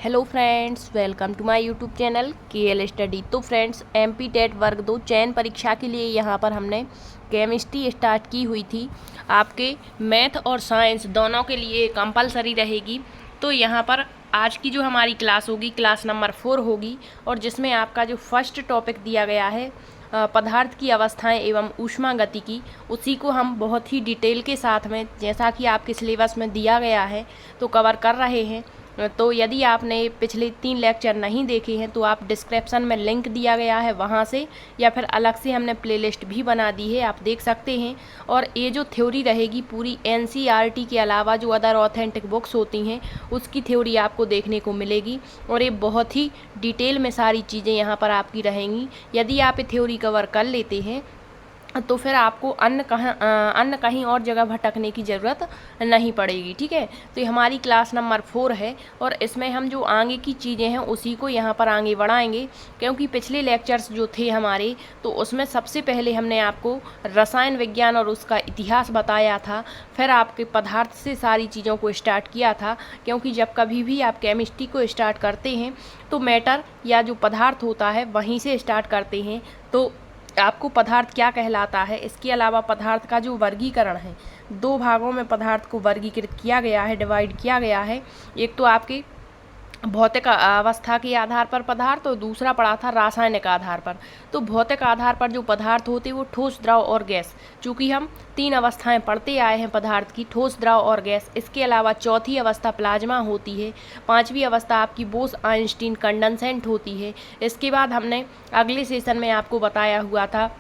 Hello friends, welcome to my YouTube channel KL study. तो friends, MP TET वर्ग 2 चयन परीक्षा के लिए यहाँ पर हमने केमिस्ट्री स्टार्ट की हुई थी। आपके मैथ और साइंस दोनों के लिए कंपलसरी रहेगी। तो यहाँ पर आज की जो हमारी क्लास होगी क्लास नंबर 4 होगी, और जिसमें आपका जो फर्स्ट टॉपिक दिया गया है पदार्थ की अवस्थाएं एवं ऊष्मागतिकी, उसी को हम बहुत ही डिटेल के साथ में, जैसा कि आपके सिलेबस में दिया गया है, तो कवर कर रहे हैं। तो यदि आपने पिछले 3 लेक्चर नहीं देखे हैं तो आप डिस्क्रिप्शन में लिंक दिया गया है वहाँ से, या फिर अलग से हमने प्लेलिस्ट भी बना दी है, आप देख सकते हैं। और ये जो थ्योरी रहेगी पूरी एनसीईआरटी के अलावा जो अदर ऑथेंटिक बुक्स होती हैं उसकी थ्योरी आपको देखने को मिलेगी, और ये बहुत ही डिटेल में सारी चीज़ें यहाँ पर आपकी रहेंगी। यदि आप ये थ्योरी कवर कर लेते हैं तो फिर आपको अन्य कहीं और जगह भटकने की ज़रूरत नहीं पड़ेगी। ठीक है, तो ये हमारी क्लास नंबर 4 है, और इसमें हम जो आगे की चीज़ें हैं उसी को यहाँ पर आगे बढ़ाएंगे। क्योंकि पिछले लेक्चर्स जो थे हमारे, तो उसमें सबसे पहले हमने आपको रसायन विज्ञान और उसका इतिहास बताया था, फिर आपके पदार्थ से सारी चीज़ों को स्टार्ट किया था। क्योंकि जब कभी भी आप केमिस्ट्री को स्टार्ट करते हैं तो मैटर या जो पदार्थ होता है वहीं से स्टार्ट करते हैं। तो आपको पदार्थ क्या कहलाता है, इसके अलावा पदार्थ का जो वर्गीकरण है, 2 भागों में पदार्थ को वर्गीकृत किया गया है, डिवाइड किया गया है। एक तो आपके भौतिक अवस्था के आधार पर पदार्थ, और दूसरा पड़ा था रासायनिक आधार पर। तो भौतिक आधार पर जो पदार्थ होते वो ठोस, द्रव और गैस। चूँकि हम 3 अवस्थाएं पढ़ते आए हैं पदार्थ की, ठोस, द्रव और गैस। इसके अलावा चौथी अवस्था प्लाज्मा होती है, 5वीं अवस्था आपकी बोस-आइंस्टीन कंडेंसेंट होती है। इसके बाद हमने अगले सेशन में आपको बताया हुआ था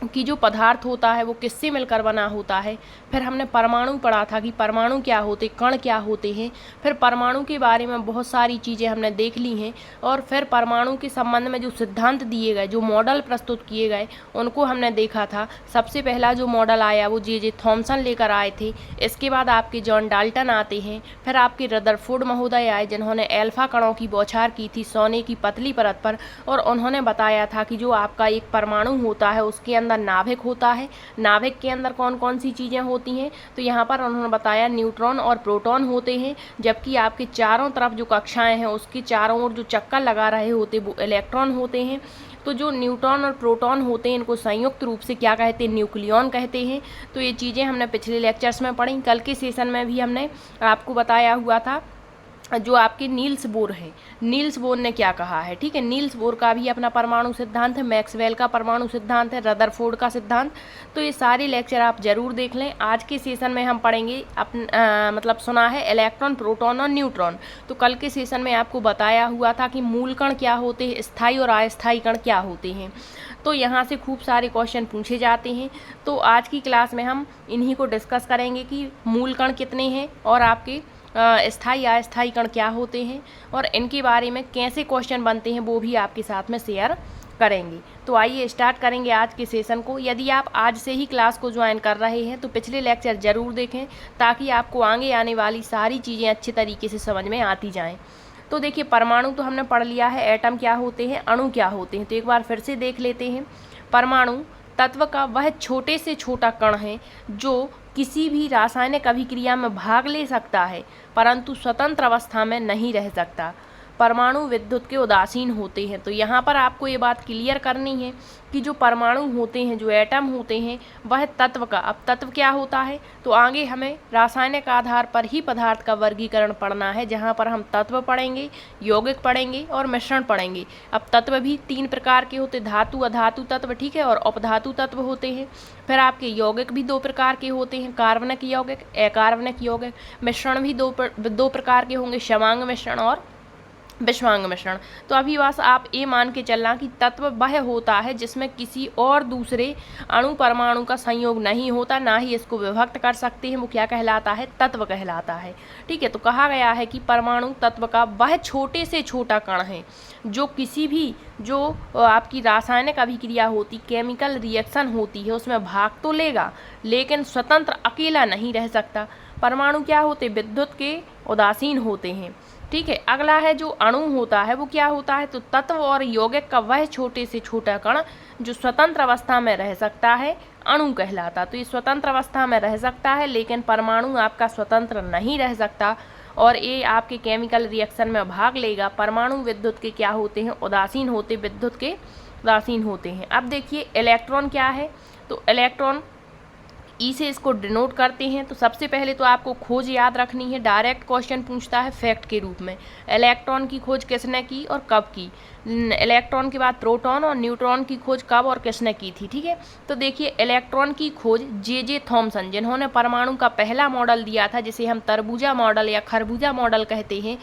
कि जो पदार्थ होता है वो किससे मिलकर बना होता है। फिर हमने परमाणु पढ़ा था कि परमाणु क्या होते, कण क्या होते हैं। फिर परमाणु के बारे में बहुत सारी चीज़ें हमने देख ली हैं, और फिर परमाणु के संबंध में जो सिद्धांत दिए गए, जो मॉडल प्रस्तुत किए गए, उनको हमने देखा था। सबसे पहला जो मॉडल आया वो जे थॉमसन लेकर आए थे। इसके बाद आपके जॉन डाल्टन आते हैं। फिर आपके रदरफोर्ड महोदय आए, जिन्होंने एल्फा कणों की बौछार की थी सोने की पतली परत पर, और उन्होंने बताया था कि जो आपका एक परमाणु होता है उसके अंदर नाभिक होता है। नाभिक के अंदर कौन कौन सी चीज़ें होती हैं, तो यहाँ पर उन्होंने बताया न्यूट्रॉन और प्रोटॉन होते हैं। जबकि आपके चारों तरफ जो कक्षाएं हैं उसके चारों ओर जो चक्कर लगा रहे होते वो इलेक्ट्रॉन होते हैं। तो जो न्यूट्रॉन और प्रोटॉन होते हैं इनको संयुक्त रूप से क्या कहते हैं, न्यूक्लियॉन कहते हैं। तो ये चीज़ें हमने पिछले लेक्चर्स में पढ़ी। कल के सेशन में भी हमने आपको बताया हुआ था जो आपके नील्स बोर है, नील्स बोर ने क्या कहा है। ठीक है, नील्स बोर का भी अपना परमाणु सिद्धांत है, मैक्सवेल का परमाणु सिद्धांत है, रदरफोर्ड का सिद्धांत। तो ये सारे लेक्चर आप जरूर देख लें। आज के सेशन में हम पढ़ेंगे मतलब सुना है इलेक्ट्रॉन, प्रोटॉन और न्यूट्रॉन। तो कल के सेशन में आपको बताया हुआ था कि मूल कण क्या होते हैं, स्थायी और अस्थायी कण क्या होते हैं। तो यहाँ से खूब सारे क्वेश्चन पूछे जाते हैं। तो आज की क्लास में हम इन्हीं को डिस्कस करेंगे कि मूल कण कितने हैं, और आपके स्थायी अस्थायी कण क्या होते हैं, और इनके बारे में कैसे क्वेश्चन बनते हैं वो भी आपके साथ में शेयर करेंगे। तो आइए स्टार्ट करेंगे आज के सेशन को। यदि आप आज से ही क्लास को ज्वाइन कर रहे हैं तो पिछले लेक्चर ज़रूर देखें, ताकि आपको आगे आने वाली सारी चीज़ें अच्छे तरीके से समझ में आती जाएँ। तो देखिए, परमाणु तो हमने पढ़ लिया है, एटम क्या होते हैं, अणु क्या होते हैं। तो एक बार फिर से देख लेते हैं। परमाणु तत्व का वह छोटे से छोटा कण है जो किसी भी रासायनिक अभिक्रिया में भाग ले सकता है, परंतु स्वतंत्र अवस्था में नहीं रह सकता। परमाणु विद्युत के उदासीन होते हैं। तो यहाँ पर आपको ये बात क्लियर करनी है कि जो परमाणु होते हैं, जो एटम होते हैं, वह तत्व का, अब तत्व क्या होता है, तो आगे हमें रासायनिक आधार पर ही पदार्थ का वर्गीकरण पढ़ना है, जहाँ पर हम तत्व पढ़ेंगे, यौगिक पढ़ेंगे और मिश्रण पढ़ेंगे। अब तत्व भी 3 प्रकार के होते, धातु, अधातु तत्व, ठीक है, और अपधातु तत्व होते हैं। फिर आपके यौगिक भी 2 प्रकार के होते हैं, कार्बनिक यौगिक, अकार्बनिक यौगिक। मिश्रण भी 2 प्रकार के होंगे, क्षमांग मिश्रण और विषवांग मिश्रण। तो अभी बस आप ये मान के चलना कि तत्व वह होता है जिसमें किसी और दूसरे अणु परमाणु का संयोग नहीं होता, ना ही इसको विभक्त कर सकते हैं, वो क्या कहलाता है, तत्व कहलाता है। ठीक है, तो कहा गया है कि परमाणु तत्व का वह छोटे से छोटा कण है जो किसी भी, जो आपकी रासायनिक अभिक्रिया होती, केमिकल रिएक्शन होती है, उसमें भाग तो लेगा लेकिन स्वतंत्र अकेला नहीं रह सकता। परमाणु क्या होते, विद्युत के उदासीन होते हैं। ठीक है, अगला है जो अणु होता है वो क्या होता है, तो तत्व और यौगिक का वह छोटे से छोटा कण जो स्वतंत्र अवस्था में रह सकता है, अणु कहलाता। तो ये स्वतंत्र अवस्था में रह सकता है, लेकिन परमाणु आपका स्वतंत्र नहीं रह सकता। और ये आपके केमिकल रिएक्शन में भाग लेगा। परमाणु विद्युत के क्या होते हैं, उदासीन होते, विद्युत के उदासीन होते हैं। अब देखिए इलेक्ट्रॉन क्या है, तो इलेक्ट्रॉन ई से इसको डिनोट करते हैं। तो सबसे पहले तो आपको खोज याद रखनी है, डायरेक्ट क्वेश्चन पूछता है फैक्ट के रूप में, इलेक्ट्रॉन की खोज किसने की और कब की। इलेक्ट्रॉन के बाद प्रोटॉन और न्यूट्रॉन की खोज कब और किसने की थी, ठीक है। तो देखिए इलेक्ट्रॉन की खोज जे थॉमसन, जिन्होंने परमाणु का पहला मॉडल दिया था, जिसे हम तरबूजा मॉडल या खरबूजा मॉडल कहते हैं,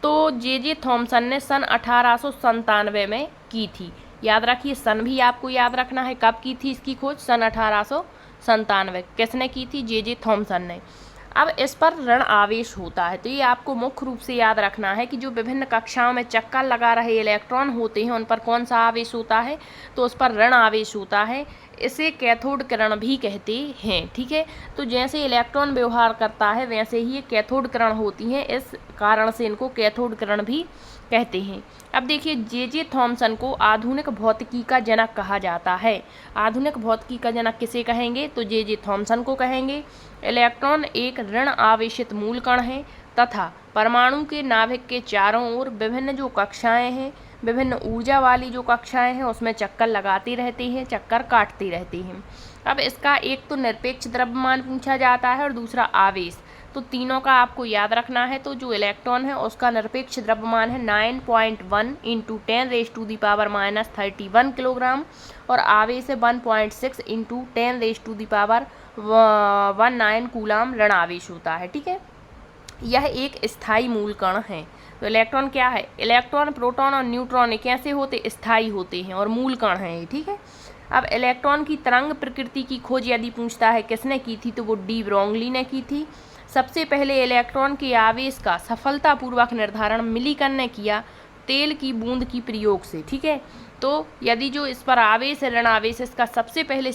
तो जे थॉमसन ने सन 1897 में की थी। याद रखिए, सन भी आपको याद रखना है, कब की थी इसकी खोज, सन 1897। किसने की थी, जे थॉमसन ने। अब इस पर ऋण आवेश होता है, तो ये आपको मुख्य रूप से याद रखना है कि जो विभिन्न कक्षाओं में चक्कर लगा रहे इलेक्ट्रॉन होते हैं उन पर कौन सा आवेश होता है, तो उस पर ऋण आवेश होता है। इसे कैथोड किरण भी कहते हैं, ठीक है। तो जैसे इलेक्ट्रॉन व्यवहार करता है वैसे ही ये कैथोड किरण होती हैं, इस कारण से इनको कैथोड किरण भी कहते हैं। अब देखिए जे थॉमसन को आधुनिक भौतिकी का जनक कहा जाता है। आधुनिक भौतिकी का जनक किसे कहेंगे, तो जे थॉमसन को कहेंगे। इलेक्ट्रॉन एक ऋण आवेशित मूल कण है तथा परमाणु के नाभिक के चारों ओर विभिन्न जो कक्षाएं हैं, विभिन्न ऊर्जा वाली जो कक्षाएं हैं उसमें चक्कर लगाते रहते हैं, चक्कर काटते रहते हैं। अब इसका एक तो निरपेक्ष द्रव्यमान पूछा जाता है और दूसरा आवेश, तो तीनों का आपको याद रखना है। तो जो इलेक्ट्रॉन है उसका निरपेक्ष द्रव्यमान है 9.1 इंटू 10⁻³ किलोग्राम और आवेश है 1.6 इंटू 10⁻19 कूलाम ऋण आवेश होता है, ठीक है। यह एक स्थायी मूल कण है। तो इलेक्ट्रॉन क्या है, इलेक्ट्रॉन, प्रोटॉन और न्यूट्रॉन कैसे होते, स्थायी होते हैं और मूल कण हैं, ठीक है। अब इलेक्ट्रॉन की तरंग प्रकृति की खोज यदि पूछता है किसने की थी, तो वो डी ब्रोगली ने की थी। सबसे पहले इलेक्ट्रॉन के आवेश का सफलतापूर्वक निर्धारण मिलीकन ने किया तेल की बूंद की प्रयोग से, ठीक है। तो यदि जो इस पर आवेश है ऋण आवेश, इसका सबसे पहले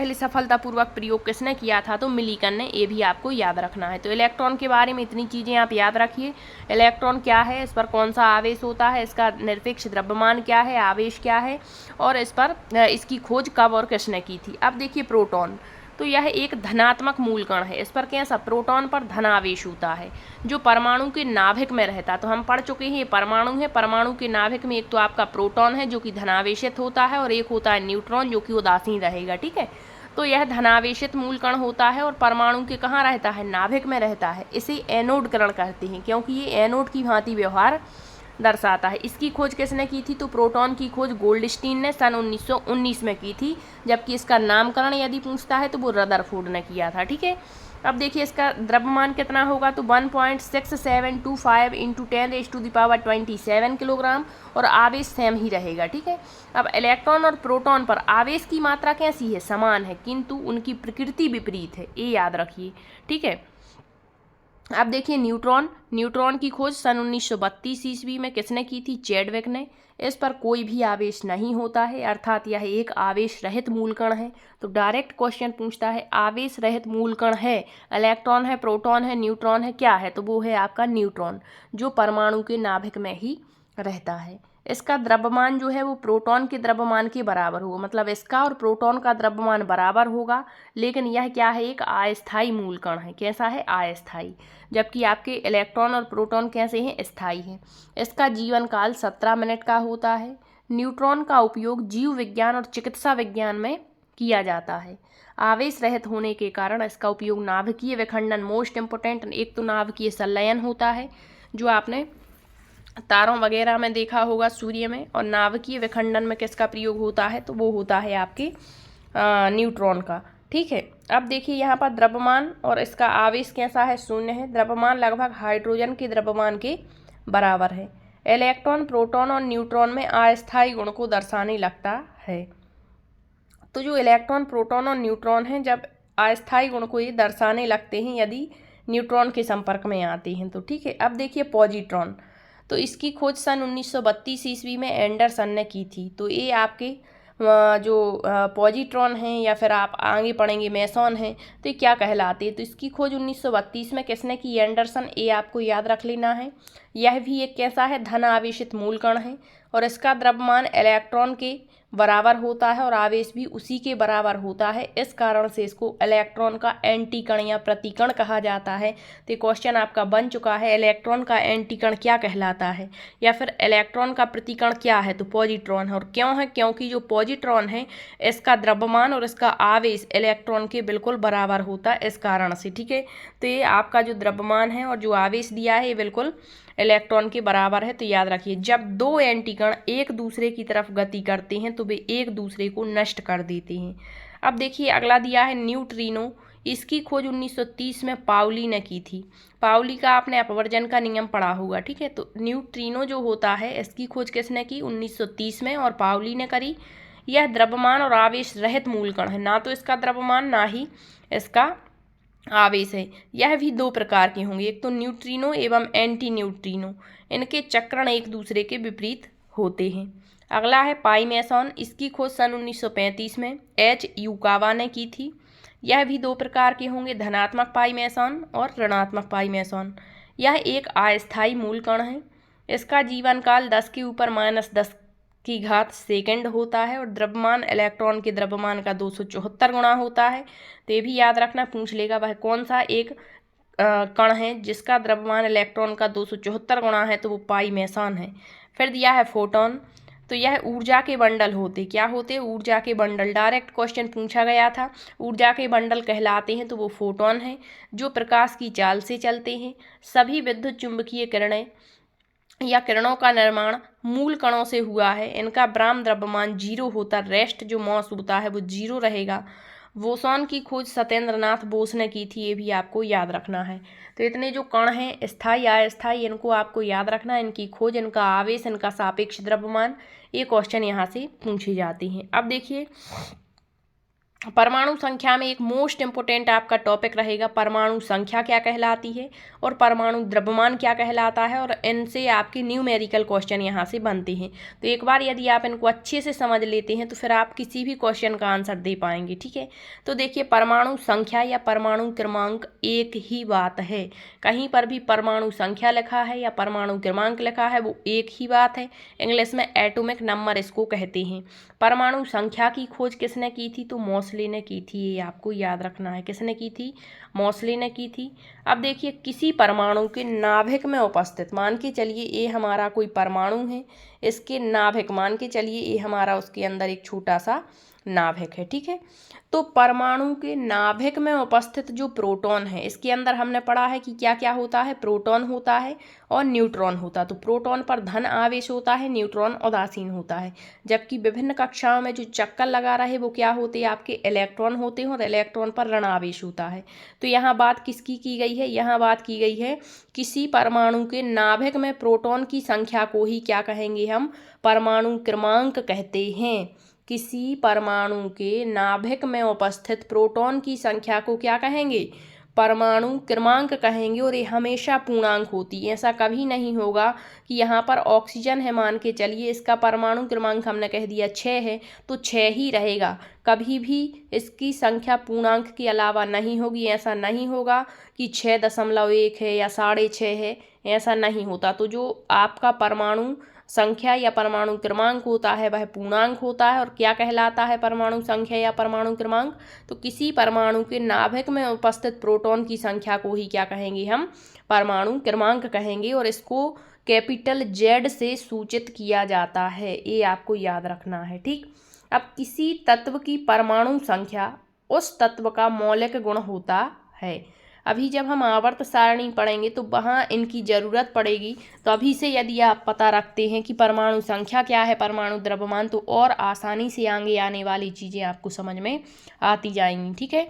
सफलतापूर्वक प्रयोग किसने किया था, तो मिलीकन ने। ये भी आपको याद रखना है। तो इलेक्ट्रॉन के बारे में इतनी चीज़ें आप याद रखिए। इलेक्ट्रॉन क्या है, इस पर कौन सा आवेश होता है, इसका निरपेक्ष द्रव्यमान क्या है, आवेश क्या है, और इस पर इसकी खोज कब और किसने की थी। अब देखिए प्रोटॉन, तो यह एक धनात्मक मूल कण है। इस पर कैसा, प्रोटॉन पर धनावेश होता है, जो परमाणु के नाभिक में रहता। तो हम पढ़ चुके हैं ये परमाणु है, परमाणु के नाभिक में एक तो आपका प्रोटॉन है जो कि धनावेशित होता है और एक होता है न्यूट्रॉन जो कि उदासीन रहेगा, ठीक है। तो यह धनावेशित मूल कण होता है और परमाणु के कहाँ रहता है, नाभिक में रहता है। इसे एनोड कण कहते हैं क्योंकि ये एनोड की भांति व्यवहार दर्शाता है। इसकी खोज किसने की थी, तो प्रोटॉन की खोज गोल्डस्टीन ने सन 1919 में की थी, जबकि इसका नामकरण यदि पूछता है तो वो रदरफोर्ड ने किया था, ठीक है। अब देखिए इसका द्रव्यमान कितना होगा, तो 1.6725 इंटू 10⁻27 किलोग्राम और आवेश सेम ही रहेगा, ठीक है। अब इलेक्ट्रॉन और प्रोटॉन पर आवेश की मात्रा कैसी है, समान है, किंतु उनकी प्रकृति विपरीत है, ये याद रखिए, ठीक है। अब देखिए न्यूट्रॉन की खोज सन 1932 ईस्वी में किसने की थी, चैडविक ने। इस पर कोई भी आवेश नहीं होता है, अर्थात यह एक आवेश रहित मूलकण है। तो डायरेक्ट क्वेश्चन पूछता है आवेश रहित मूलकण है, इलेक्ट्रॉन है, प्रोटॉन है, न्यूट्रॉन है, क्या है, तो वो है आपका न्यूट्रॉन, जो परमाणु के नाभिक में ही रहता है। इसका द्रव्यमान जो है वो प्रोटॉन के द्रव्यमान के बराबर होगा, मतलब इसका और प्रोटॉन का द्रव्यमान बराबर होगा, लेकिन यह क्या है, एक अस्थायी मूलकण है। कैसा है, अस्थायी, जबकि आपके इलेक्ट्रॉन और प्रोटॉन कैसे हैं, स्थायी हैं। इसका जीवन काल 17 मिनट का होता है। न्यूट्रॉन का उपयोग जीव विज्ञान और चिकित्सा विज्ञान में किया जाता है। आवेश रहित होने के कारण इसका उपयोग नाभिकीय विखंडन, मोस्ट इम्पोर्टेंट, एक तो नाभिकीय संलयन होता है जो आपने तारों वगैरह में देखा होगा सूर्य में, और नाभिकीय विखंडन में किसका प्रयोग होता है, तो वो होता है आपके न्यूट्रॉन का, ठीक है। अब देखिए यहाँ पर द्रव्यमान और इसका आवेश कैसा है, शून्य है। द्रव्यमान लगभग हाइड्रोजन के द्रव्यमान के बराबर है। इलेक्ट्रॉन, प्रोटॉन और न्यूट्रॉन में अस्थायी गुण को दर्शाने लगता है। तो जो इलेक्ट्रॉन, प्रोटॉन और न्यूट्रॉन हैं, जब अस्थायी गुण को ये दर्शाने लगते हैं यदि न्यूट्रॉन के संपर्क में आते हैं तो, ठीक है। अब देखिए पॉजिट्रॉन, तो इसकी खोज सन 1932 ईस्वी में एंडरसन ने की थी। तो ये आपके जो पॉजिट्रॉन हैं या फिर आप आगे पढ़ेंगे मेसॉन हैं, तो ये क्या कहलाते हैं, तो इसकी खोज 1932 में किसने की, एंडरसन। ये आपको याद रख लेना है। यह भी एक कैसा है, धन आवेशित मूलकण है और इसका द्रव्यमान इलेक्ट्रॉन के बराबर होता है और आवेश भी उसी के बराबर होता है। इस कारण से इसको इलेक्ट्रॉन का एंटी कण या प्रतिकण कहा जाता है। तो क्वेश्चन आपका बन चुका है, इलेक्ट्रॉन का एंटी कण क्या कहलाता है, या फिर इलेक्ट्रॉन का प्रतिकण क्या है, तो पॉजिट्रॉन है। और क्यों है, क्योंकि जो पॉजिट्रॉन है इसका द्रव्यमान और इसका आवेश इलेक्ट्रॉन के बिल्कुल बराबर होता है, इस कारण से। ठीक है, तो ये आपका जो द्रव्यमान है और जो आवेश दिया है ये बिल्कुल इलेक्ट्रॉन के बराबर है। तो याद रखिए, जब दो एंटीकण एक दूसरे की तरफ गति करते हैं तो वे एक दूसरे को नष्ट कर देते हैं। अब देखिए अगला दिया है न्यूट्रिनो। इसकी खोज 1930 में पाउली ने की थी। पाउली का आपने अपवर्जन का नियम पढ़ा होगा। ठीक है, तो न्यूट्रिनो जो होता है इसकी खोज किसने की, 1930 में, और पाउली ने करी। यह द्रव्यमान और आवेश रहित मूल कण है, ना तो इसका द्रव्यमान ना ही इसका आवेश है। यह भी दो प्रकार के होंगे, एक तो न्यूट्रिनो एवं एंटी न्यूट्रिनो। इनके चक्रण एक दूसरे के विपरीत होते हैं। अगला है पाई मेसॉन। इसकी खोज सन 1935 में एच यूकावा ने की थी। यह भी दो प्रकार के होंगे, धनात्मक पाई मेसॉन और ऋणात्मक पाई मेसॉन। यह एक अस्थायी मूल कण है। इसका जीवन काल 10 के ऊपर -10 की घात सेकंड होता है और द्रव्यमान इलेक्ट्रॉन के द्रव्यमान का 274 गुना होता है। तो ये भी याद रखना, पूछ लेगा वह कौन सा एक कण है जिसका द्रव्यमान इलेक्ट्रॉन का 274 गुना है, तो वो पाई मेसॉन है। फिर दिया है फोटोन। तो यह ऊर्जा के बंडल होते, क्या होते, ऊर्जा के बंडल। डायरेक्ट क्वेश्चन पूछा गया था, ऊर्जा के बंडल कहलाते हैं, तो वो फोटोन है, जो प्रकाश की चाल से चलते हैं। सभी विद्युत चुंबकीय किरणें या किरणों का निर्माण मूल कणों से हुआ है। इनका ब्राह्म द्रव्यमान 0 होता, रेस्ट जो मॉस होता है वो 0 रहेगा। बोसॉन की खोज सत्येंद्रनाथ बोस ने की थी, ये भी आपको याद रखना है। तो इतने जो कण हैं स्थायी अस्थायी, इनको आपको याद रखना, इनकी खोज, इनका आवेश, इनका सापेक्ष द्रव्यमान, ये क्वेश्चन यहाँ से पूछे जाते हैं। अब देखिए परमाणु संख्या में एक मोस्ट इंपोर्टेंट आपका टॉपिक रहेगा, परमाणु संख्या क्या कहलाती है और परमाणु द्रव्यमान क्या कहलाता है, और इनसे आपके न्यूमेरिकल क्वेश्चन यहाँ से बनते हैं। तो एक बार यदि आप इनको अच्छे से समझ लेते हैं तो फिर आप किसी भी क्वेश्चन का आंसर दे पाएंगे। ठीक है, तो देखिए परमाणु संख्या या परमाणु क्रमांक एक ही बात है। कहीं पर भी परमाणु संख्या लिखा है या परमाणु क्रमांक लिखा है वो एक ही बात है। इंग्लिश में एटॉमिक नंबर इसको कहते हैं। परमाणु संख्या की खोज किसने की थी, तो मोसले ने की थी, ये आपको याद रखना है। किसने की थी, मोसले ने की थी। अब देखिए किसी परमाणु के नाभिक में उपस्थित, मान के चलिए ये हमारा कोई परमाणु है, इसके नाभिक, मान के चलिए ये हमारा उसके अंदर एक छोटा सा नाभिक है। ठीक है, तो परमाणु के नाभिक में उपस्थित जो प्रोटॉन है, इसके अंदर हमने पढ़ा है कि क्या क्या होता है, प्रोटॉन होता है और न्यूट्रॉन होता है। तो प्रोटॉन पर धन आवेश होता है, न्यूट्रॉन उदासीन होता है। जबकि विभिन्न कक्षाओं में जो चक्कर लगा रहे वो क्या होते हैं, आपके इलेक्ट्रॉन होते हैं और इलेक्ट्रॉन पर ऋण आवेश होता है। तो यहाँ बात किसकी की गई है, यहाँ बात की गई है किसी परमाणु के नाभिक में प्रोटॉन की संख्या को ही क्या कहेंगे, हम परमाणु क्रमांक कहते हैं। किसी परमाणु के नाभिक में उपस्थित प्रोटॉन की संख्या को क्या कहेंगे, परमाणु क्रमांक कहेंगे। और ये हमेशा पूर्णांक होती है, ऐसा कभी नहीं होगा कि यहाँ पर ऑक्सीजन है, मान के चलिए इसका परमाणु क्रमांक हमने कह दिया 6 है तो 6 ही रहेगा। कभी भी इसकी संख्या पूर्णांक के अलावा नहीं होगी। ऐसा नहीं होगा कि 6.1 है या 6.5 है, ऐसा नहीं होता। तो जो आपका परमाणु संख्या या परमाणु क्रमांक होता है वह पूर्णांक होता है। और क्या कहलाता है परमाणु संख्या या परमाणु क्रमांक, तो किसी परमाणु के नाभिक में उपस्थित प्रोटॉन की संख्या को ही क्या कहेंगे, हम परमाणु क्रमांक कहेंगे। और इसको कैपिटल Z से सूचित किया जाता है, ये आपको याद रखना है। ठीक, अब किसी तत्व की परमाणु संख्या उस तत्व का मौलिक गुण होता है। अभी जब हम आवर्त सारणी पढ़ेंगे तो वहाँ इनकी ज़रूरत पड़ेगी। तो अभी से यदि आप पता रखते हैं कि परमाणु संख्या क्या है, परमाणु द्रव्यमान, तो और आसानी से आगे आने वाली चीज़ें आपको समझ में आती जाएंगी। ठीक है,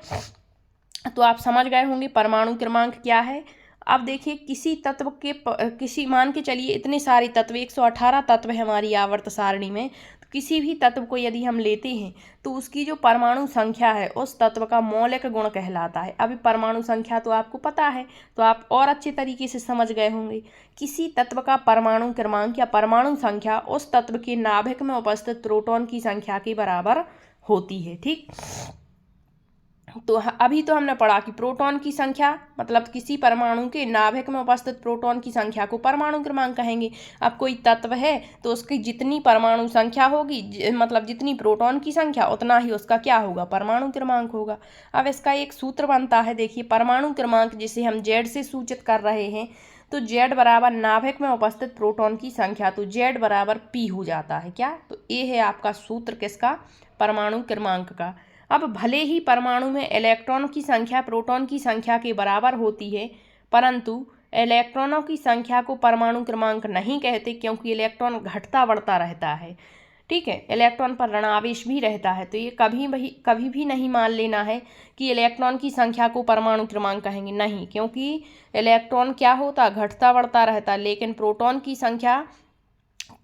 तो आप समझ गए होंगे परमाणु क्रमांक क्या है। अब देखिए किसी तत्व के किसी, मान के चलिए इतने सारे तत्व, 118 तत्व है हमारी आवर्त सारणी में। तो किसी भी तत्व को यदि हम लेते हैं तो उसकी जो परमाणु संख्या है उस तत्व का मौलिक गुण कहलाता है। अभी परमाणु संख्या तो आपको पता है, तो आप और अच्छे तरीके से समझ गए होंगे। किसी तत्व का परमाणु क्रमांक या परमाणु संख्या उस तत्व के नाभिक में उपस्थित प्रोटॉन की संख्या के बराबर होती है। ठीक, तो अभी तो हमने पढ़ा कि प्रोटॉन की संख्या मतलब किसी परमाणु के नाभिक में उपस्थित प्रोटॉन की संख्या को परमाणु क्रमांक कहेंगे। अब कोई तत्व है तो उसकी जितनी परमाणु संख्या होगी मतलब जितनी प्रोटॉन की संख्या उतना ही उसका क्या होगा, परमाणु क्रमांक होगा। अब इसका एक सूत्र बनता है, देखिए परमाणु क्रमांक जिसे हम जेड से सूचित कर रहे हैं, तो जेड बराबर नाभिक में उपस्थित प्रोटॉन की संख्या, तो जेड बराबर पी हो जाता है क्या। तो ये है आपका सूत्र किसका, परमाणु क्रमांक का। अब भले ही परमाणु में इलेक्ट्रॉन की संख्या प्रोटॉन की संख्या के बराबर होती है, परंतु इलेक्ट्रॉनों की संख्या को परमाणु क्रमांक नहीं कहते, क्योंकि इलेक्ट्रॉन घटता बढ़ता रहता है। ठीक है, इलेक्ट्रॉन पर ऋणावेश भी रहता है, तो ये कभी भी नहीं मान लेना है कि इलेक्ट्रॉन की संख्या को परमाणु क्रमांक कहेंगे, नहीं, क्योंकि इलेक्ट्रॉन क्या होता, घटता बढ़ता रहता, लेकिन प्रोटॉन की संख्या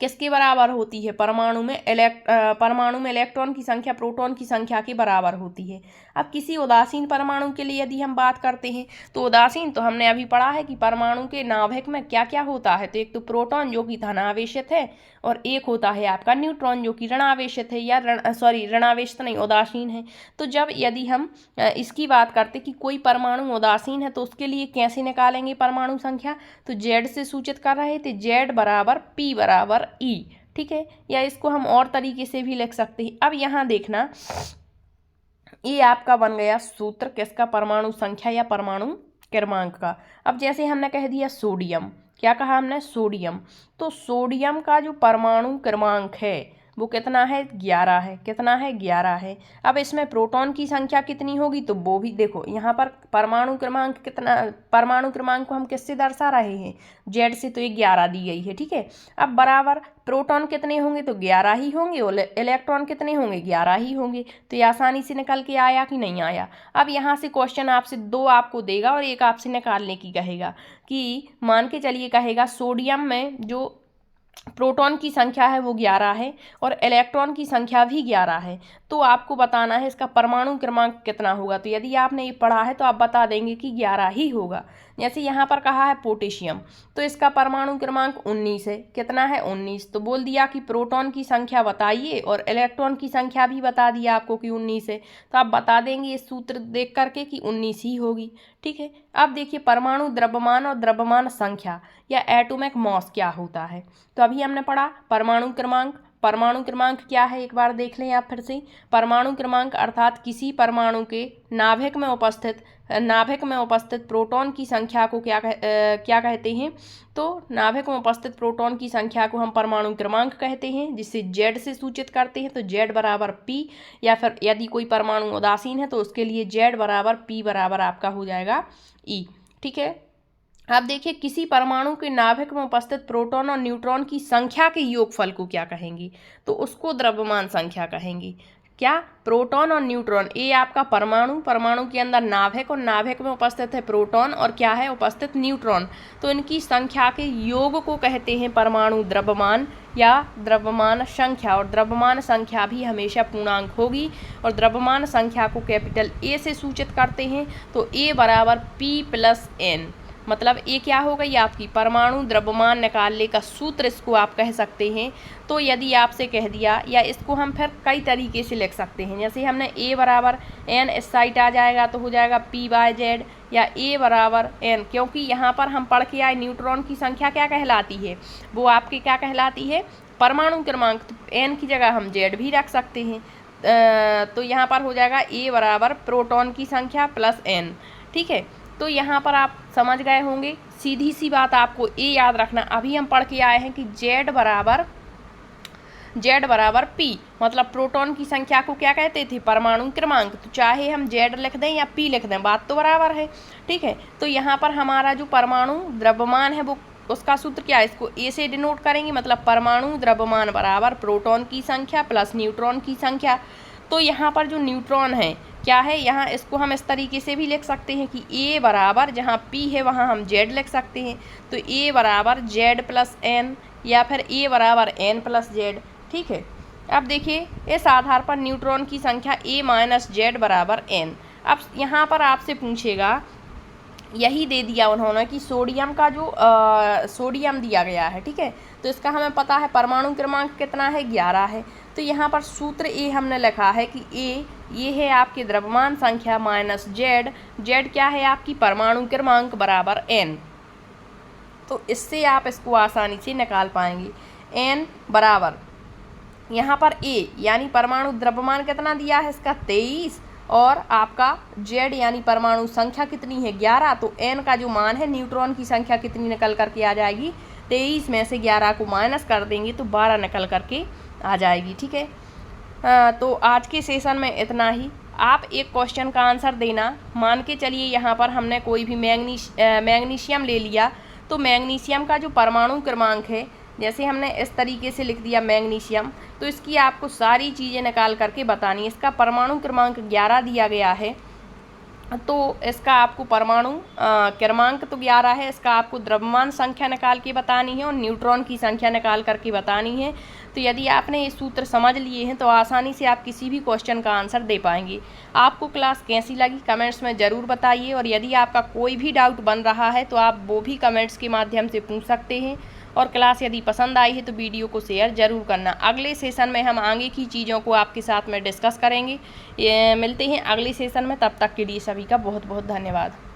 किसके बराबर होती है, परमाणु में इलेक्ट्रॉन की संख्या प्रोटॉन की संख्या के बराबर होती है। अब किसी उदासीन परमाणु के लिए यदि हम बात करते हैं, तो उदासीन तो हमने अभी पढ़ा है कि परमाणु के नाभिक में क्या क्या होता है, तो एक तो प्रोटॉन जो कि धनावेशित है, और एक होता है आपका न्यूट्रॉन जो कि ऋणावेशित है, या ऋणावेशित नहीं, उदासीन है। तो जब यदि हम इसकी बात करते कि कोई परमाणु उदासीन है, तो उसके लिए कैसे निकालेंगे परमाणु संख्या, तो जेड से सूचित कर रहे थे, जेड बराबर पी बराबर ई। ठीक है, या इसको हम और तरीके से भी लिख सकते हैं। अब यहाँ देखना, ये आपका बन गया सूत्र किसका, परमाणु संख्या या परमाणु क्रमांक का। अब जैसे हमने कह दिया सोडियम, क्या कहा हमने, सोडियम, तो सोडियम का जो परमाणु क्रमांक है वो कितना है, 11 है। कितना है, 11 है। अब इसमें प्रोटॉन की संख्या कितनी होगी, तो वो भी देखो यहाँ पर परमाणु क्रमांक कितना, परमाणु क्रमांक को हम किससे दर्शा रहे हैं, जेड से, तो ये 11 दी गई है। ठीक है, अब बराबर प्रोटॉन कितने होंगे, तो 11 ही होंगे, और इलेक्ट्रॉन कितने होंगे, 11 ही होंगे। तो ये आसानी से निकल के आया कि नहीं आया। अब यहाँ से क्वेश्चन आपसे दो आपको देगा और एक आपसे निकालने की कहेगा, कि मान के चलिए कहेगा सोडियम में जो प्रोटॉन की संख्या है वो 11 है और इलेक्ट्रॉन की संख्या भी 11 है, तो आपको बताना है इसका परमाणु क्रमांक कितना होगा। तो यदि आपने ये पढ़ा है तो आप बता देंगे कि 11 ही होगा। जैसे यहाँ पर कहा है पोटेशियम, तो इसका परमाणु क्रमांक 19 है। कितना है, 19। तो बोल दिया कि प्रोटॉन की संख्या बताइए और इलेक्ट्रॉन की संख्या भी बता दिया आपको कि 19 है, तो आप बता देंगे इस सूत्र देख करके कि 19 ही होगी। ठीक है, अब देखिए परमाणु द्रव्यमान और द्रव्यमान संख्या या एटॉमिक मास क्या होता है। तो अभी हमने पढ़ा परमाणु क्रमांक। परमाणु क्रमांक क्या है, एक बार देख लें आप फिर से। परमाणु क्रमांक अर्थात किसी परमाणु के नाभिक में उपस्थित प्रोटॉन की संख्या को क्या कहते हैं, तो नाभिक में उपस्थित प्रोटॉन की संख्या को हम परमाणु क्रमांक कहते हैं, जिसे जेड से सूचित करते हैं। तो जेड बराबर पी, या फिर यदि कोई परमाणु उदासीन है तो उसके लिए जेड बराबर पी बराबर आपका हो जाएगा ई। ठीक है, अब देखिए किसी परमाणु के नाभिक में उपस्थित प्रोटॉन और न्यूट्रॉन की संख्या के योगफल को क्या कहेंगे, तो उसको द्रव्यमान संख्या कहेंगे। क्या, प्रोटॉन और न्यूट्रॉन, ये आपका परमाणु के अंदर नाभिक, और नाभिक में उपस्थित है प्रोटॉन और क्या है उपस्थित न्यूट्रॉन, तो इनकी संख्या के योग को कहते हैं परमाणु द्रव्यमान या द्रव्यमान संख्या। और द्रव्यमान संख्या भी हमेशा पूर्णांक होगी, और द्रव्यमान संख्या को कैपिटल ए से सूचित करते हैं। तो ए बराबर पी प्लस एन, मतलब ये क्या हो गई आपकी परमाणु द्रव्यमान निकालने का सूत्र, इसको आप कह सकते हैं। तो यदि आपसे कह दिया, या इसको हम फिर कई तरीके से लिख सकते हैं, जैसे हमने ए बराबर एन इस साइड आ जाएगा तो हो जाएगा पी बाय जेड, या ए बराबर एन, क्योंकि यहाँ पर हम पढ़ के आए न्यूट्रॉन की संख्या क्या कहलाती है, वो आपकी क्या कहलाती है, परमाणु क्रमांक। तो एन की जगह हम जेड भी रख सकते हैं, तो यहाँ पर हो जाएगा ए बराबर प्रोटॉन की संख्या प्लस एन। ठीक है, तो यहाँ पर आप समझ गए होंगे, सीधी सी बात आपको ये याद रखना। अभी हम पढ़ के आए हैं कि जेड बराबर पी, मतलब प्रोटॉन की संख्या को क्या कहते थे, परमाणु क्रमांक। तो चाहे हम जेड लिख दें या पी लिख दें, बात तो बराबर है। ठीक है, तो यहाँ पर हमारा जो परमाणु द्रव्यमान है वो उसका सूत्र क्या है, इसको ए से डिनोट करेंगे, मतलब परमाणु द्रव्यमान बराबर प्रोटॉन की संख्या प्लस न्यूट्रॉन की संख्या। तो यहाँ पर जो न्यूट्रॉन है क्या है, यहाँ इसको हम इस तरीके से भी लिख सकते हैं कि ए बराबर, जहाँ पी है वहाँ हम जेड लिख सकते हैं, तो ए बराबर जेड प्लस एन, या फिर ए बराबर एन प्लस जेड। ठीक है, अब देखिए इस आधार पर न्यूट्रॉन की संख्या ए माइनस जेड बराबर एन। अब यहाँ पर आपसे पूछेगा, यही दे दिया उन्होंने कि सोडियम का जो सोडियम दिया गया है, ठीक है, तो इसका हमें पता है परमाणु क्रमांक कितना है, 11 है। तो यहाँ पर सूत्र ए हमने लिखा है कि ए ये है आपकी द्रव्यमान संख्या माइनस जेड, जेड क्या है आपकी परमाणु क्रमांक बराबर n। तो इससे आप इसको आसानी से निकाल पाएंगे। n बराबर यहाँ पर a यानी परमाणु द्रव्यमान कितना दिया है इसका 23, और आपका z यानी परमाणु संख्या कितनी है 11। तो n का जो मान है न्यूट्रॉन की संख्या कितनी निकल करके आ जाएगी, 23 में से 11 को माइनस कर देंगे तो 12 निकल करके आ जाएगी। ठीक है, तो आज के सेशन में इतना ही। आप एक क्वेश्चन का आंसर देना। मान के चलिए यहाँ पर हमने कोई भी मैग्नीशियम ले लिया, तो मैग्नीशियम का जो परमाणु क्रमांक है, जैसे हमने इस तरीके से लिख दिया मैग्नीशियम, तो इसकी आपको सारी चीज़ें निकाल करके बतानी है। इसका परमाणु क्रमांक 11 दिया गया है, तो इसका आपको परमाणु क्रमांक तो 11 है, इसका आपको द्रव्यमान संख्या निकाल के बतानी है और न्यूट्रॉन की संख्या निकाल करके बतानी है। तो यदि आपने ये सूत्र समझ लिए हैं तो आसानी से आप किसी भी क्वेश्चन का आंसर दे पाएंगे। आपको क्लास कैसी लगी कमेंट्स में ज़रूर बताइए, और यदि आपका कोई भी डाउट बन रहा है तो आप वो भी कमेंट्स के माध्यम से पूछ सकते हैं। और क्लास यदि पसंद आई है तो वीडियो को शेयर ज़रूर करना। अगले सेशन में हम आगे की चीज़ों को आपके साथ में डिस्कस करेंगे। मिलते हैं अगले सेशन में, तब तक के लिए सभी का बहुत बहुत धन्यवाद।